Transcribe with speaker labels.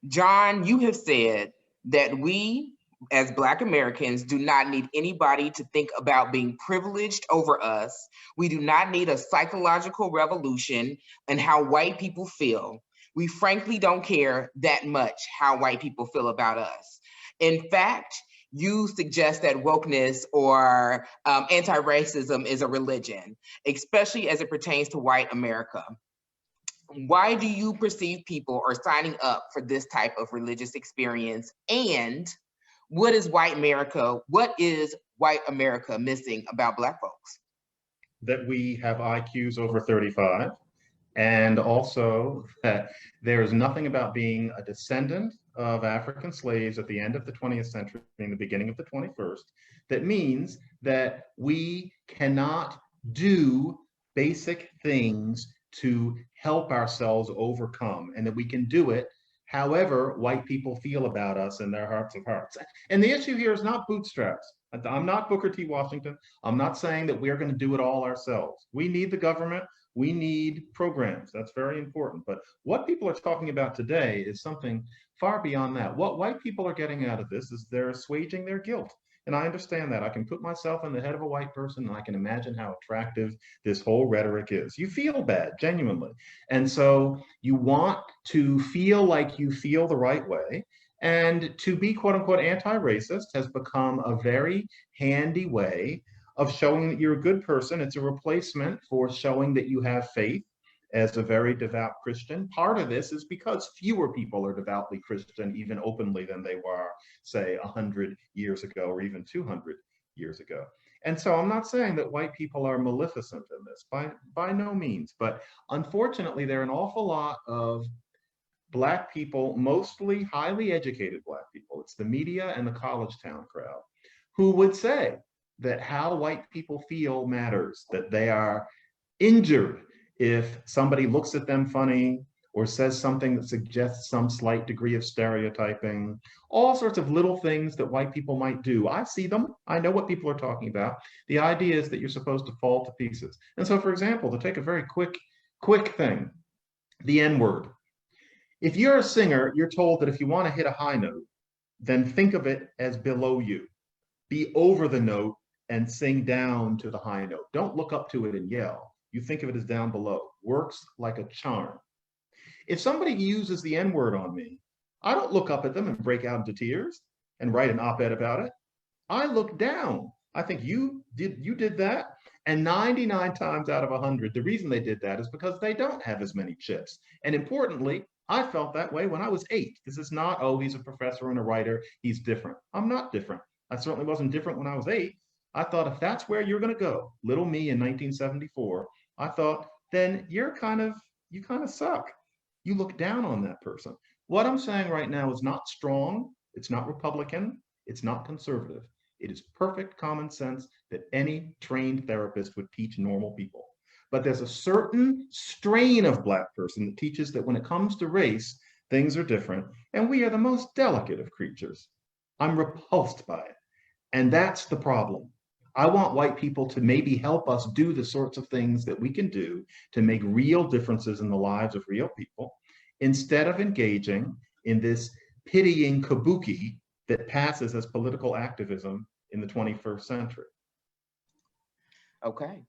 Speaker 1: John, you have said that we as Black Americans do not need anybody to think about being privileged over us. We do not need a psychological revolution in how white people feel. We frankly don't care that much how white people feel about us. In fact, you suggest that wokeness or anti-racism is a religion, especially as it pertains to white America. Why do you perceive people are signing up for this type of religious experience? And what is white America missing about Black folks?
Speaker 2: That we have IQs over 35, and also that there is nothing about being a descendant of African slaves at the end of the 20th century and the beginning of the 21st that means that we cannot do basic things to help ourselves overcome, and that we can do it however white people feel about us in their hearts of hearts. And the issue here is not bootstraps. I'm not Booker T. Washington. I'm not saying that we're going to do it all ourselves. We need the government. We need programs. That's very important. But what people are talking about today is something far beyond that. What white people are getting out of this is they're assuaging their guilt. And I understand that. I can put myself in the head of a white person and I can imagine how attractive this whole rhetoric is. You feel bad, genuinely. And so you want to feel like you feel the right way. And to be quote unquote anti-racist has become a very handy way of showing that you're a good person. It's a replacement for showing that you have faith as a very devout Christian. Part of this is because fewer people are devoutly Christian, even openly, than they were, say, 100 years ago or even 200 years ago. And so I'm not saying that white people are maleficent in this, by no means. But unfortunately, there are an awful lot of Black people, mostly highly educated Black people, it's the media and the college town crowd, who would say that how white people feel matters, that they are injured if somebody looks at them funny or says something that suggests some slight degree of stereotyping, all sorts of little things that white people might do. I see them. I know what people are talking about. The idea is that you're supposed to fall to pieces. And so, for example, to take a very quick thing, the N-word. If you're a singer, you're told that if you want to hit a high note, then think of it as below you. Be over the note and sing down to the high note. Don't look up to it and yell. You think of it as down below. Works like a charm. If somebody uses the N-word on me, I don't look up at them and break out into tears and write an op-ed about it. I look down. I think you did that. And 99 times out of 100, the reason they did that is because they don't have as many chips. And importantly, I felt that way when I was 8. This is not, oh, he's a professor and a writer, he's different. I'm not different. I certainly wasn't different when I was 8. I thought if that's where you're going to go, little me in 1974, I thought, then you kind of suck. You look down on that person. What I'm saying right now is not strong. It's not Republican. It's not conservative. It is perfect common sense that any trained therapist would teach normal people. But there's a certain strain of Black person that teaches that when it comes to race, things are different. And we are the most delicate of creatures. I'm repulsed by it. And that's the problem. I want white people to maybe help us do the sorts of things that we can do to make real differences in the lives of real people, instead of engaging in this pitying kabuki that passes as political activism in the 21st century.
Speaker 1: Okay.